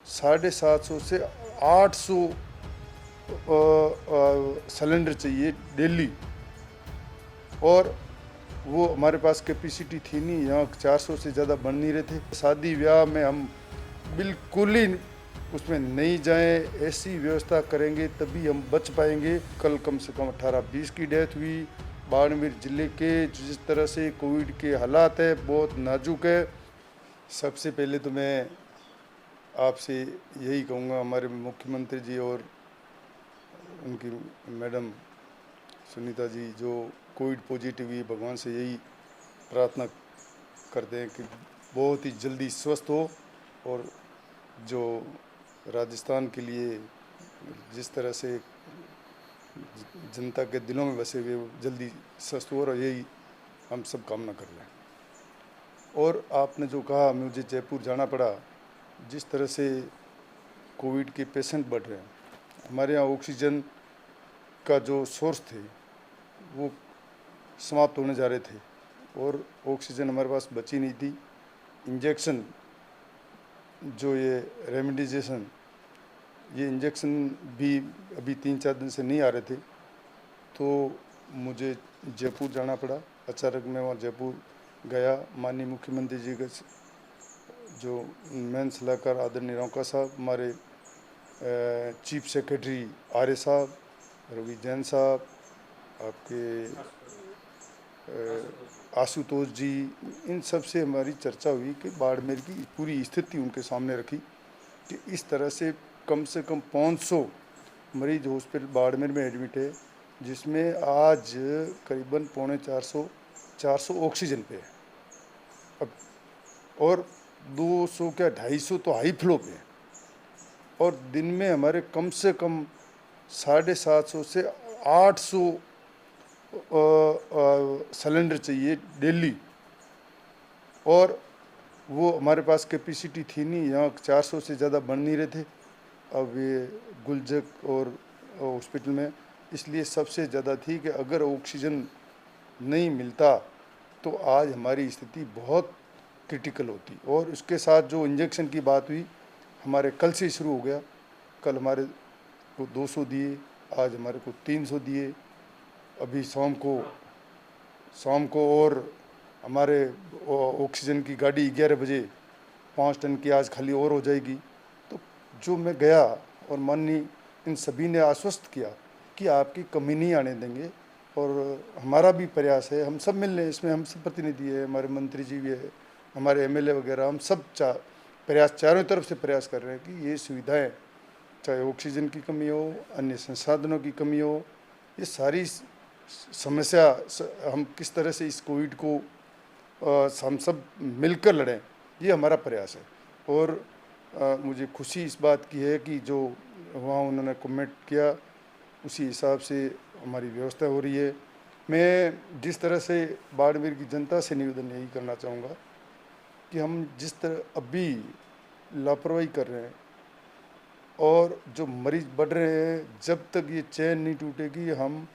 750 से 800 सिलेंडर चाहिए डेली। और वो हमारे पास कैपेसिटी थी नहीं, यहाँ 400 से ज़्यादा बन नहीं रहे थे। शादी ब्याह में हम बिल्कुल ही उसमें नहीं जाएं, ऐसी व्यवस्था करेंगे तभी हम बच पाएंगे। कल कम से कम 18-20 की डेथ हुई बाड़मेर ज़िले के। जिस तरह से कोविड के हालात है बहुत नाजुक है। सबसे पहले तो मैं आपसे यही कहूँगा, हमारे मुख्यमंत्री जी और उनकी मैडम सुनीता जी जो कोविड पॉजिटिव हुई, भगवान से यही प्रार्थना करते हैं कि बहुत ही जल्दी स्वस्थ हो और जो राजस्थान के लिए जिस तरह से जनता के दिलों में बसे हुए वो जल्दी स्वस्थ हो, और यही हम सब कामना कर रहे हैं। और आपने जो कहा, मुझे जयपुर जाना पड़ा, जिस तरह से कोविड के पेशेंट बढ़ रहे हैं, हमारे यहाँ ऑक्सीजन का जो सोर्स थे वो समाप्त होने जा रहे थे और ऑक्सीजन हमारे पास बची नहीं थी। इंजेक्शन जो ये रेमडेसिविर, ये इंजेक्शन भी अभी 3-4 दिन से नहीं आ रहे थे, तो मुझे जयपुर जाना पड़ा। अचानक मैं वहाँ जयपुर गया। माननीय मुख्यमंत्री जी के जो मेन सलाहकार आदरणीय रौका साहब, हमारे चीफ सेक्रेटरी आर्य साहब, रवि जैन साहब, आपके आशुतोष जी, इन सब से हमारी चर्चा हुई कि बाड़मेर की पूरी स्थिति उनके सामने रखी कि इस तरह से कम 500 मरीज हॉस्पिटल बाड़मेर में एडमिट है, जिसमें आज करीबन 450 ऑक्सीजन पे है। अब और 200 क्या 250 तो हाई फ्लो पे है। और दिन में हमारे कम से कम 750 से 800 सिलेंडर चाहिए डेली। और वो हमारे पास कैपेसिटी थी नहीं, यहाँ 400 से ज़्यादा बन नहीं रहे थे अब ये गुलजक और हॉस्पिटल में। इसलिए सबसे ज़्यादा थी कि अगर ऑक्सीजन नहीं मिलता तो आज हमारी स्थिति बहुत क्रिटिकल होती। और उसके साथ जो इंजेक्शन की बात हुई, हमारे कल से शुरू हो गया। कल हमारे को 200 दिए, आज हमारे को 300 दिए। अभी शाम को और हमारे ऑक्सीजन की गाड़ी 11 बजे 5 टन की आज खाली और हो जाएगी। तो जो मैं गया और माननीय इन सभी ने आश्वस्त किया कि आपकी कमी नहीं आने देंगे, और हमारा भी प्रयास है, हम सब मिल रहे हैं इसमें, हम सब प्रतिनिधि है, हमारे मंत्री जी भी है, हमारे एमएलए वगैरह, हम सब प्रयास चारों तरफ से प्रयास कर रहे हैं कि ये सुविधाएं, चाहे ऑक्सीजन की कमी हो, अन्य संसाधनों की कमी हो, ये सारी समस्या हम किस तरह से इस कोविड को हम सब मिलकर लड़ें, ये हमारा प्रयास है। और मुझे खुशी इस बात की है कि जो वहाँ उन्होंने कमेंट किया उसी हिसाब से हमारी व्यवस्था हो रही है। मैं जिस तरह से बाड़मेर की जनता से निवेदन यही करना चाहूँगा कि हम जिस तरह अभी लापरवाही कर रहे हैं और जो मरीज बढ़ रहे हैं, जब तक ये चैन नहीं टूटेगी, हम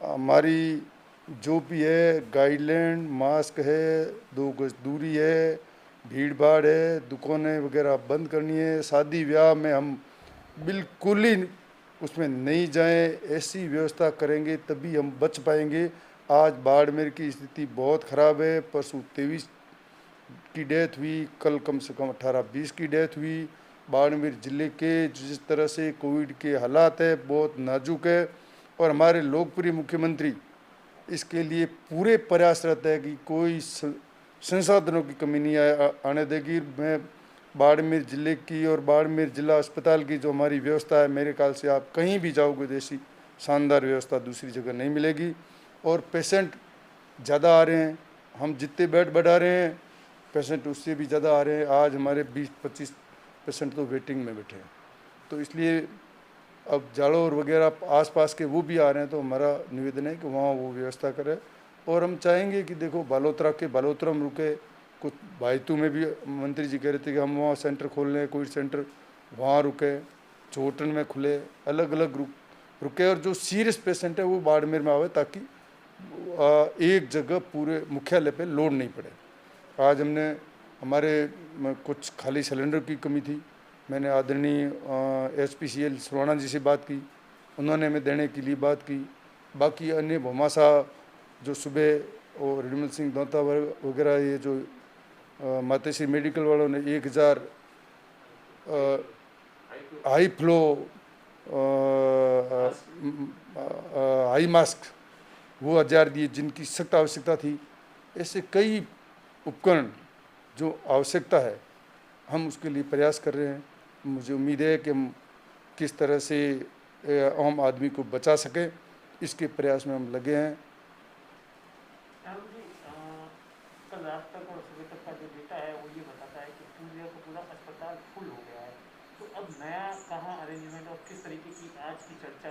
हमारी जो भी है गाइडलाइन, मास्क है, 2 गज दूरी है, भीड़ भाड़ है, दुकानें वगैरह बंद करनी है। शादी ब्याह में हम बिल्कुल ही उसमें नहीं जाएं, ऐसी व्यवस्था करेंगे तभी हम बच पाएंगे। आज बाड़मेर की स्थिति बहुत ख़राब है। परसों 23 की डेथ हुई, कल कम से कम 18-20 की डेथ हुई बाड़मेर ज़िले के। जिस तरह से कोविड के हालात है बहुत नाजुक है, और हमारे लोकप्रिय मुख्यमंत्री इसके लिए पूरे प्रयासरत है कि कोई संसाधनों की कमी नहीं आने देगी। मैं बाड़मेर ज़िले की और बाड़मेर ज़िला अस्पताल की जो हमारी व्यवस्था है, मेरे ख्याल से आप कहीं भी जाओगे जैसी शानदार व्यवस्था दूसरी जगह नहीं मिलेगी। और पेशेंट ज़्यादा आ रहे हैं, हम जितने बेड बढ़ा रहे हैं पेशेंट उससे भी ज़्यादा आ रहे हैं। आज हमारे 20-25 पेशेंट तो वेटिंग में बैठे हैं। तो इसलिए अब जालोर वगैरह आसपास के वो भी आ रहे हैं, तो हमारा निवेदन है कि वहाँ वो व्यवस्था करें। और हम चाहेंगे कि देखो बालोतरा में रुके, कुछ भाईतू में भी मंत्री जी कह रहे थे कि हम वहाँ सेंटर खोल लें, कोविड सेंटर वहाँ रुके, चोटन में खुले, अलग अलग रुके। और जो सीरियस पेशेंट है वो बाड़मेर में आवे, ताकि एक जगह पूरे मुख्यालय पे लोड नहीं पड़े। आज हमने हमारे कुछ खाली सिलेंडर की कमी थी, मैंने आदरणीय SPCL सुराणा जी से बात की, उन्होंने हमें देने के लिए बात की। बाकी अन्य भौमासा जो सुबह और रिडमल सिंह दौता वगैरह ये जो मातेश्री मेडिकल वालों ने 1000 हाई फ्लो हाई मास्क वो 1000 दिए, जिनकी सख्त आवश्यकता थी। ऐसे कई उपकरण जो आवश्यकता है, हम उसके लिए प्रयास कर रहे हैं। मुझे उम्मीद है कि हम किस तरह से आम आदमी को बचा सकें, इसके प्रयास में हम लगे हैं। कल रात तक और सुबह तक का जो डेटा है वो ये बताता है कि पूरा का पूरा अस्पताल फुल हो गया है। तो अब नया कहाँ अरेंजमेंट और किस तरीके की आज की चर्चा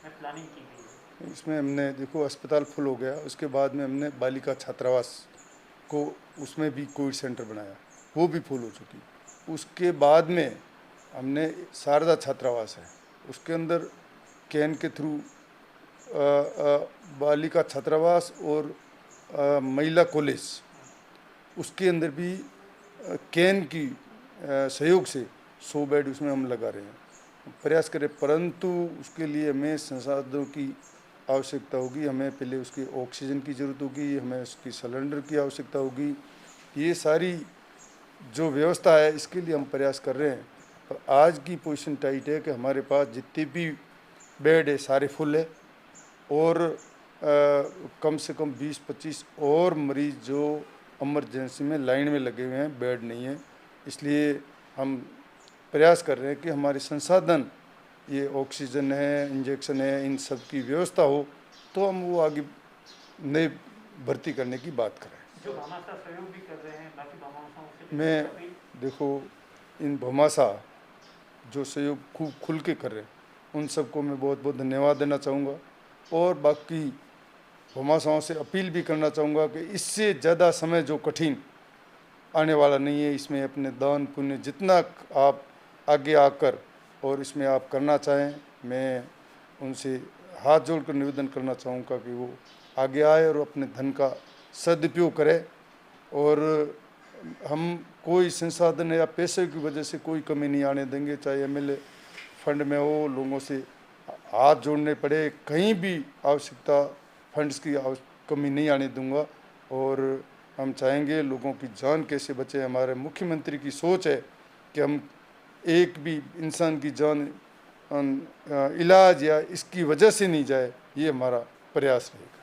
में प्लानिंग की गई है? इसमें हमने देखो अस्पताल फुल हो गया, उसके बाद में हमने बालिका छात्रावास को उसमें भी कोविड सेंटर बनाया, वो भी फुल हो चुकी। उसके बाद में हमने शारदा छात्रावास है, उसके अंदर कैन के थ्रू बालिका छात्रावास और महिला कॉलेज, उसके अंदर भी कैन की सहयोग से 100 बेड उसमें हम लगा रहे हैं, प्रयास करें। परंतु उसके लिए हमें संसाधनों की आवश्यकता होगी। हमें पहले उसकी ऑक्सीजन की ज़रूरत होगी, हमें उसकी सिलेंडर की आवश्यकता होगी। ये सारी जो व्यवस्था है, इसके लिए हम प्रयास कर रहे हैं। पर आज की पोजीशन टाइट है कि हमारे पास जितने भी बेड है सारे फुल है, और कम से कम 20-25 और मरीज़ जो इमरजेंसी में लाइन में लगे हुए हैं, बेड नहीं है। इसलिए हम प्रयास कर रहे हैं कि हमारे संसाधन, ये ऑक्सीजन है, इंजेक्शन है, इन सब की व्यवस्था हो तो हम वो आगे नए भर्ती करने की बात करें। जो भामाशाह सहयोग भी कर रहे हैं, बाकी भामाशाहों से मैं देखो इन भामाशाह जो सहयोग खूब खुल के कर रहे हैं, उन सबको मैं बहुत बहुत धन्यवाद देना चाहूँगा। और बाकी भामाशाहों से अपील भी करना चाहूँगा कि इससे ज़्यादा समय जो कठिन आने वाला नहीं है। इसमें अपने दान पुण्य जितना आप आगे आकर और इसमें आप करना चाहें, मैं उनसे हाथ जोड़कर निवेदन करना चाहूँगा कि वो आगे आए और अपने धन का सदुपयोग करें। और हम कोई संसाधन या पैसे की वजह से कोई कमी नहीं आने देंगे, चाहे MLA फंड में हो, लोगों से हाथ जोड़ने पड़े, कहीं भी आवश्यकता फंड्स की कमी नहीं आने दूंगा। और हम चाहेंगे लोगों की जान कैसे बचे। हमारे मुख्यमंत्री की सोच है कि हम एक भी इंसान की जान इलाज या इसकी वजह से नहीं जाए, ये हमारा प्रयास रहेगा।